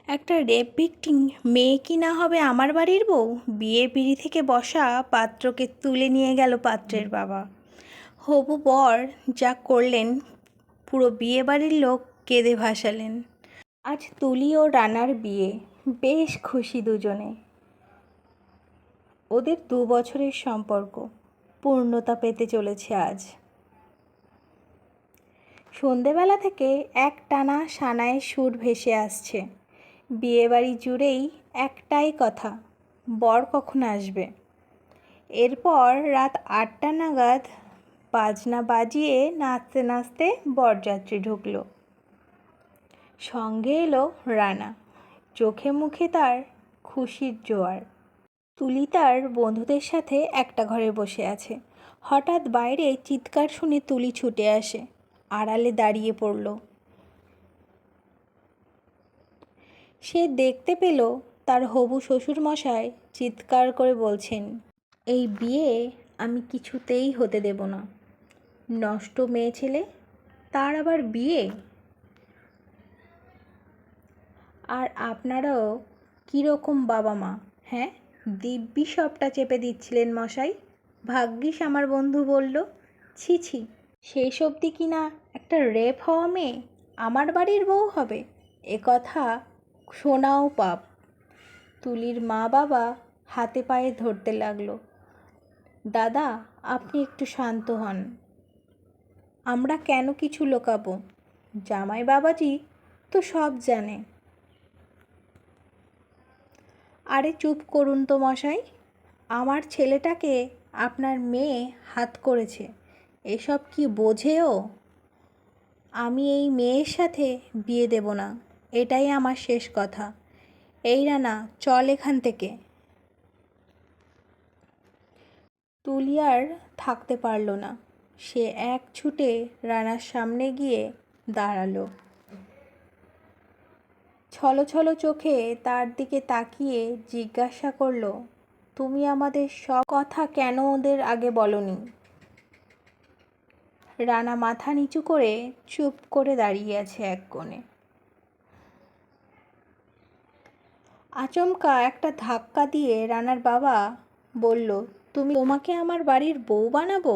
একটা rape victim মেয়ে কি না হবে আমার বাড়ির বউ? বিয়ের পিঁড়ি থেকে বসা পাত্রকে তুলে নিয়ে গেল পাত্রের বাবা। হবু বর যা করলেন, পুরো বিয়ে বাড়ির লোক কেঁদে ভাসালেন। আজ তুলি ও রানার বিয়ে, বেশ খুশি দুজনে। ওদের 2 বছরের সম্পর্ক পূর্ণতা পেতে চলেছে আজ। সন্ধেবেলা থেকে একটানা সানাইয়ের সুর ভেসে আসছে। বিয়েবাড়ি জুড়েই একটাই কথা, বর কখন আসবে। এরপর রাত 8টা নাগাদ বাজনা বাজিয়ে নাচতে নাচতে বরযাত্রী ঢুকলো। সঙ্গে এলো রানা, চোখে মুখে তার খুশির জোয়ার। তুলি তার বন্ধুদের সাথে একটা ঘরে বসে আছে। হঠাৎ বাইরে চিৎকার শুনে তুলি ছুটে আসে, আড়ালে দাঁড়িয়ে পড়ল। সে দেখতে পেল তার হবু শ্বশুরমশাই চিৎকার করে বলছেন, এই বিয়ে আমি কিছুতেই হতে দেব না। নষ্ট মেয়ে ছেলে, তার আবার বিয়ে। আর আপনারাও কীরকম বাবা মা, হ্যাঁ? দিব্যি সবটা চেপে দিচ্ছিলেন মশাই। ভাগ্যিস আমার বন্ধু বলল। ছি ছি, সেই সবদি কি না একটা রেপ হওয়া মেয়ে আমার বাড়ির বউ হবে, এ কথা শোনাও পাপ। তুলির মা বাবা হাতে পায়ে ধরতে লাগলো। দাদা, আপনি একটু শান্ত হন। আমরা কেন কিছু লুকাবো? জামাই বাবাজি তো সব জানে। আরে চুপ করুন তো মশাই, আমার ছেলেটাকে আপনার মেয়ে হাত করেছে, এসব কি বোঝেও? আমি এই মেয়ের সাথে বিয়ে দেব না, এটাই আমার শেষ কথা। এই রানা, চল এখান থেকে। তুলি আর থাকতে পারল না, সে এক ছুটে রানার সামনে গিয়ে দাঁড়ালো। ছলো ছলো চোখে তার দিকে তাকিয়ে জিজ্ঞাসা করলো, তুমি আমাদের সব কথা কেন ওদের আগে বলনি? রানা মাথা নিচু করে চুপ করে দাঁড়িয়ে আছে এক কোণে। আচমকা একটা ধাক্কা দিয়ে রানার বাবা বলল, তোমাকে আমার বাড়ির বউ বানাবো,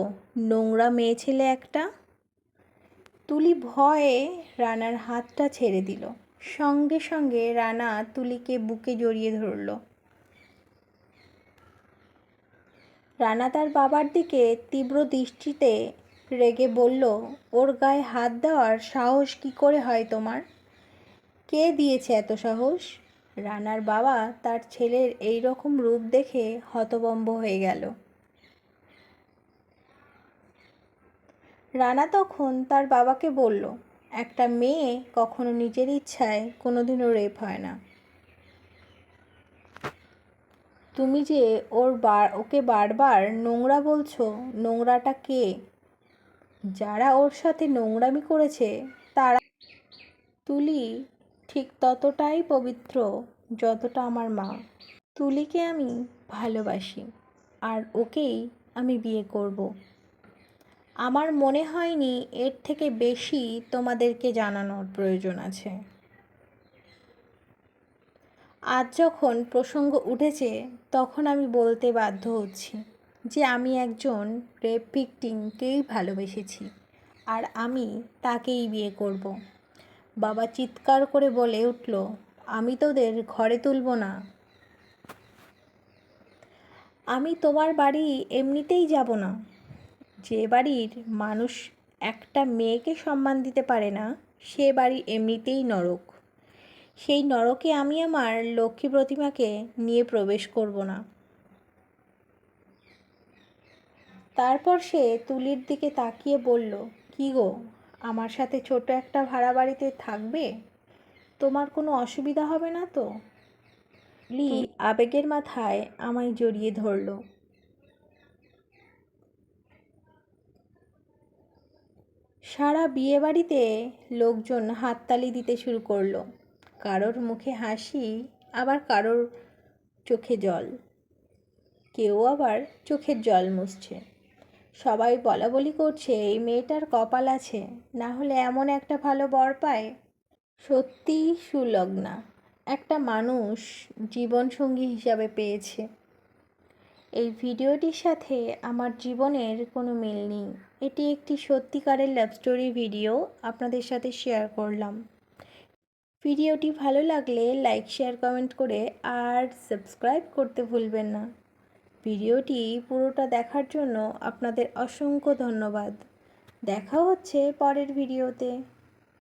নোংরা মেয়ে ছেলে একটা। তুলি ভয়ে রানার হাতটা ছেড়ে দিল। সঙ্গে সঙ্গে রানা তুলিকে বুকে জড়িয়ে ধরল। রানা তার বাবার দিকে তীব্র দৃষ্টিতে রেগে বলল, ওর গায়ে হাত দেওয়ার সাহস কি করে হয় তোমার? কে দিয়েছে এত সাহস? রানার বাবা তার ছেলের এই রকম রূপ দেখে হতভম্ব হয়ে গেল। রানা তখন তার বাবাকে বলল, একটা মেয়ে কখনো নিজের ইচ্ছায় কোনোদিনও রেপ হয় না। তুমি যে ওকে বারবার নোংরা বলছো, নোংরাটা কে? যারা ওর সাথে নোংরামি করেছে তারা। তুলি ঠিক ততটাই পবিত্র যতটা আমার মা। তুলিকে আমি ভালোবাসি, আর ওকেই আমি বিয়ে করব। আমার মনে হয়নি এর থেকে বেশি তোমাদেরকে জানানোর প্রয়োজন আছে। আজ যখন প্রসঙ্গ উঠেছে তখন আমি বলতে বাধ্য হচ্ছি যে আমি একজন রেপ ভিকটিমকেই ভালোবেসেছি, আর আমি তাকেই বিয়ে করব। বাবা চিৎকার করে বলে উঠল, আমি তোদের ঘরে তুলব না। আমি তোমার বাড়ি এমনিতেই যাব না। যে বাড়ির মানুষ একটা মেয়েকে সম্মান দিতে পারে না, সে বাড়ি এমনিতেই নরক। সেই নরকে আমি আমার লক্ষ্মী প্রতিমাকে নিয়ে প্রবেশ করব না। তারপর সে তুলির দিকে তাকিয়ে বলল, কি গো, আমার সাথে ছোট একটা ভাড়া বাড়িতে থাকবে? তোমার কোনো অসুবিধা হবে না তো? তুলি আবেগের মাথায় আমায় জড়িয়ে ধরল। সারা বিয়েবাড়িতে লোকজন হাততালি দিতে শুরু করলো। কারোর মুখে হাসি, আবার কারোর চোখে জল। কেউ আবার চোখের জল মুছছে। সবাই বলাবলি করছে, এই মেয়েটার কপাল আছে, না হলে এমন একটা ভালো বর পায়। সত্যিই সুলগ্না, একটা মানুষ জীবনসঙ্গী হিসাবে পেয়েছে। এই ভিডিওটির সাথে আমার জীবনের কোনো মিল নেই। এটি একটি সত্যিকারের লাভ স্টোরি ভিডিও আপনাদের সাথে শেয়ার করলাম। ভিডিওটি ভালো লাগলে লাইক, শেয়ার, কমেন্ট করে আর সাবস্ক্রাইব করতে ভুলবেন না। ভিডিওটি পুরোটা দেখার জন্য আপনাদের অসংখ্য ধন্যবাদ। দেখা হচ্ছে পরের ভিডিওতে।